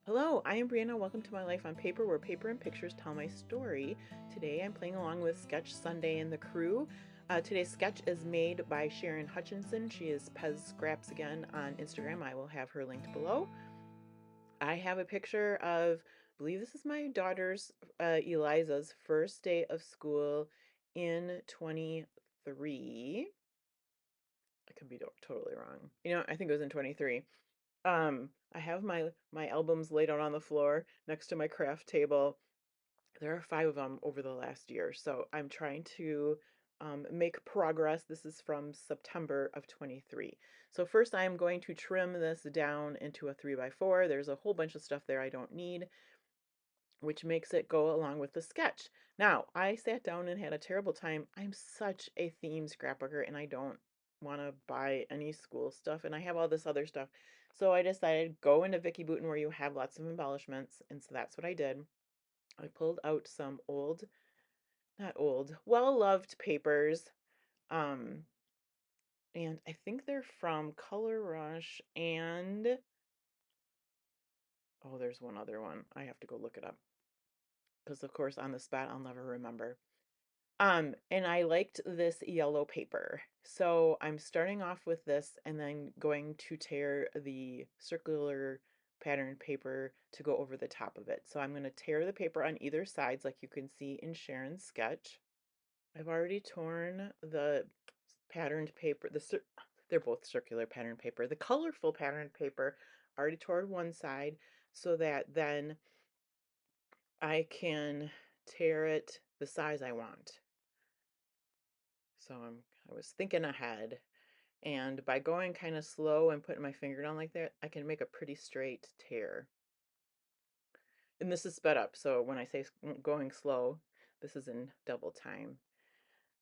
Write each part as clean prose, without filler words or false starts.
Hello, I am Briana. Welcome to my life on paper, where paper and pictures tell my story. Today I'm playing along with Sketch Sunday and the crew. Today's sketch is made by Sharon Hutchinson. She is pezscrapsagain on Instagram. I will have her linked below. I have a picture of, I believe this is my daughter's, Eliza's first day of school in 23. I could be totally wrong. I think it was in 23. I have my albums laid out on the floor next to my craft table. There are 5 of them over the last year, so I'm trying to make progress. This is from September of 23. So first I am going to trim this down into a 3x4. There's a whole bunch of stuff there I don't need, which makes it go along with the sketch. Now, I sat down and had a terrible time. I'm such a theme scrapbooker and I don't want to buy any school stuff, and I have all this other stuff. So I decided go into Vicky Bouton where you have lots of embellishments, and so that's what I did. I pulled out some old, not old, well-loved papers. Um, and I think they're from Color Rush and oh, there's one other one. I have to go look it up because of course on the spot I'll never remember. And I liked this yellow paper. So I'm starting off with this and then going to tear the circular pattern paper to go over the top of it. So I'm going to tear the paper on either sides like you can see in Sharon's sketch. I've already torn the patterned paper, they're both circular pattern paper. The colorful patterned paper already tore one side so that then I can tear it the size I want. So I was thinking ahead, and by going kind of slow and putting my finger down like that, I can make a pretty straight tear. And this is sped up, so when I say going slow, this is in double time.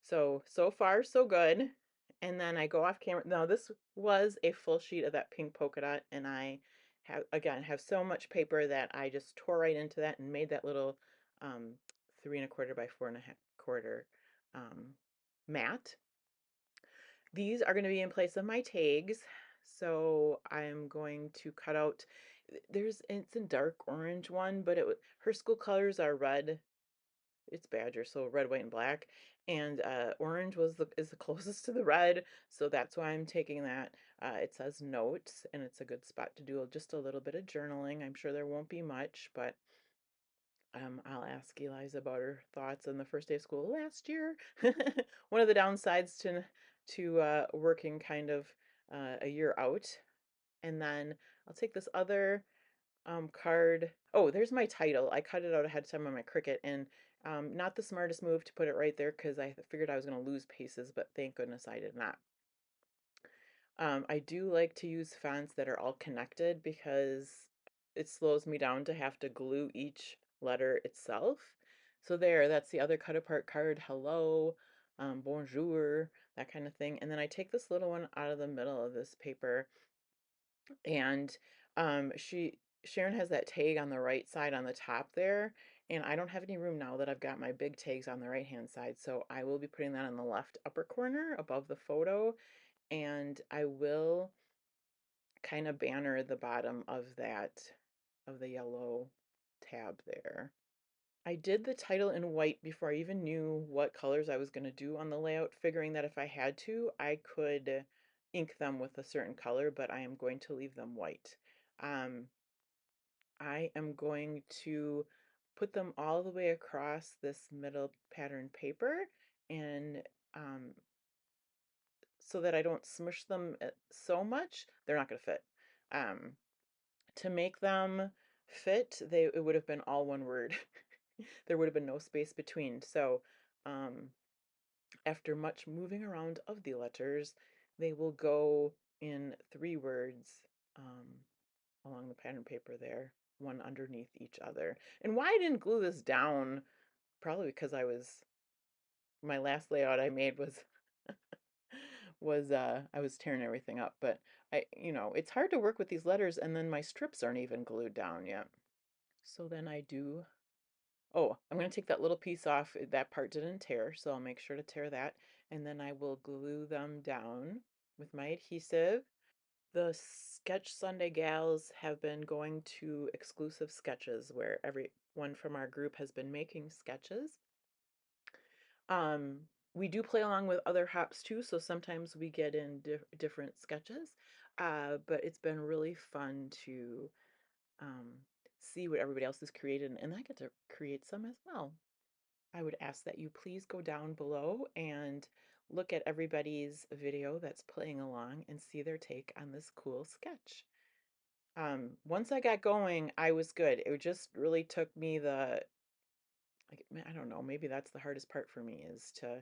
So far, so good. And then I go off camera. Now, this was a full sheet of that pink polka dot, and I have so much paper that I just tore right into that and made that little 3 1/4 by 4 1/4 mat. These are going to be in place of my tags. So I'm going to cut out, it's a dark orange one, but her school colors are red. It's Badger, so red, white, and black. And orange is the closest to the red, so that's why I'm taking that. It says notes, and it's a good spot to do just a little bit of journaling. I'm sure there won't be much, but I'll ask Eliza about her thoughts on the first day of school last year. One of the downsides to working kind of a year out. And then I'll take this other card. Oh, there's my title. I cut it out ahead of time on my Cricut, and not the smartest move to put it right there because I figured I was going to lose paces, but thank goodness I did not. I do like to use fonts that are all connected because it slows me down to have to glue each letter itself. So that's the other cut apart card. Hello, bonjour, that kind of thing. And then I take this little one out of the middle of this paper, and Sharon has that tag on the right side on the top there, and I don't have any room now that I've got my big tags on the right hand side, so I will be putting that on the left upper corner above the photo, and I will kind of banner the bottom of the yellow tab there. I did the title in white before I even knew what colors I was going to do on the layout, figuring that if I had to, I could ink them with a certain color, but I am going to leave them white. Um, I am going to put them all the way across this middle pattern paper, and so that I don't smush them so much, they're not going to fit. Um, to make them fit, it would have been all one word. There would have been no space between. So um, after much moving around of the letters, they will go in 3 words um, along the pattern paper there, one underneath each other. And why I didn't glue this down, probably because my last layout I made I was tearing everything up, but it's hard to work with these letters and then my strips aren't even glued down yet. So then oh, I'm going to take that little piece off. That part didn't tear, so I'll make sure to tear that. And then I will glue them down with my adhesive. The Sketch Sunday gals have been going to exclusive sketches where everyone from our group has been making sketches. We do play along with other hops too, so sometimes we get in different sketches. But it's been really fun to um, see what everybody else has created, and I get to create some as well. I would ask that you please go down below and look at everybody's video that's playing along and see their take on this cool sketch. Once I got going, I was good. It just really took me like, I don't know, maybe that's the hardest part for me is to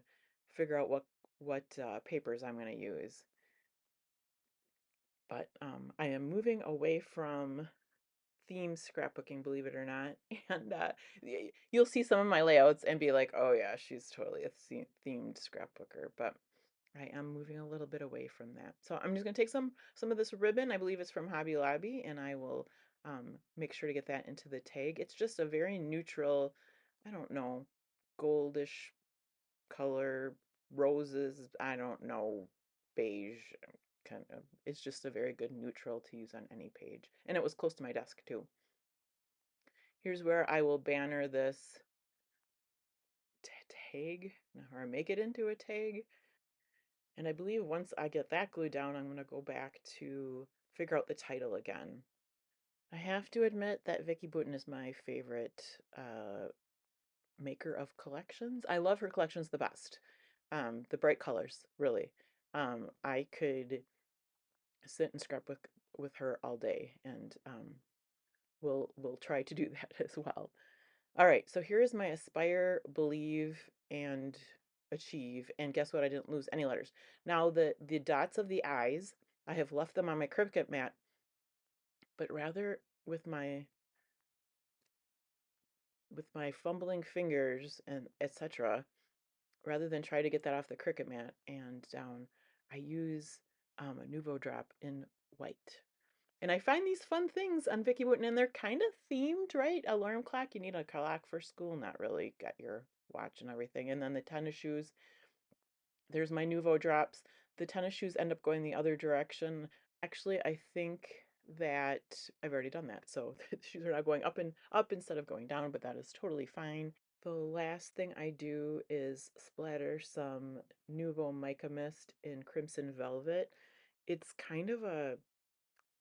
figure out what papers I'm going to use. But I am moving away from theme scrapbooking, believe it or not. And you'll see some of my layouts and be like, oh yeah, she's totally a themed scrapbooker. But I am moving a little bit away from that. So I'm just going to take some of this ribbon. I believe it's from Hobby Lobby, and I will make sure to get that into the tag. It's just a very neutral, I don't know, goldish color, roses, I don't know, beige kind of. It's just a very good neutral to use on any page. And it was close to my desk too. Here's where I will banner this tag, or make it into a tag. And I believe once I get that glued down, I'm going to go back to figure out the title again. I have to admit that Vicki Boutin is my favorite maker of collections. I love her collections the best. The bright colors, really. I could sit and scrapbook with her all day, and we'll try to do that as well. All right, so here's my aspire, believe, and achieve. And guess what? I didn't lose any letters. Now the dots of the eyes, I have left them on my Cricut mat, but rather with my fumbling fingers and etc., rather than try to get that off the Cricut mat and down, I use a Nuvo drop in white. And I find these fun things on Vicki Wooten, and they're kind of themed, right? Alarm clock, you need a clock for school, not really. Got your watch and everything. And then the tennis shoes, there's my Nuvo drops. The tennis shoes end up going the other direction. Actually, I think that I've already done that. So the shoes are now going up and up instead of going down, but that is totally fine. The last thing I do is splatter some Nuvo Mica Mist in Crimson Velvet. It's kind of a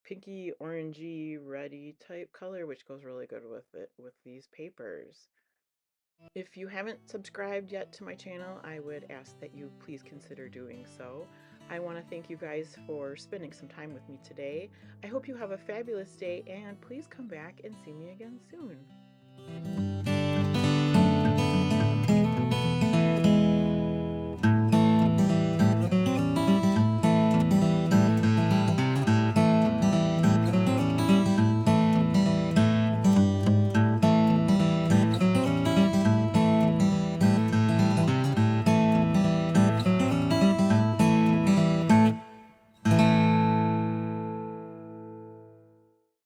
pinky orangey reddy type color, which goes really good with it with these papers. If you haven't subscribed yet to my channel, I would ask that you please consider doing so. I want to thank you guys for spending some time with me today. I hope you have a fabulous day, and please come back and see me again soon.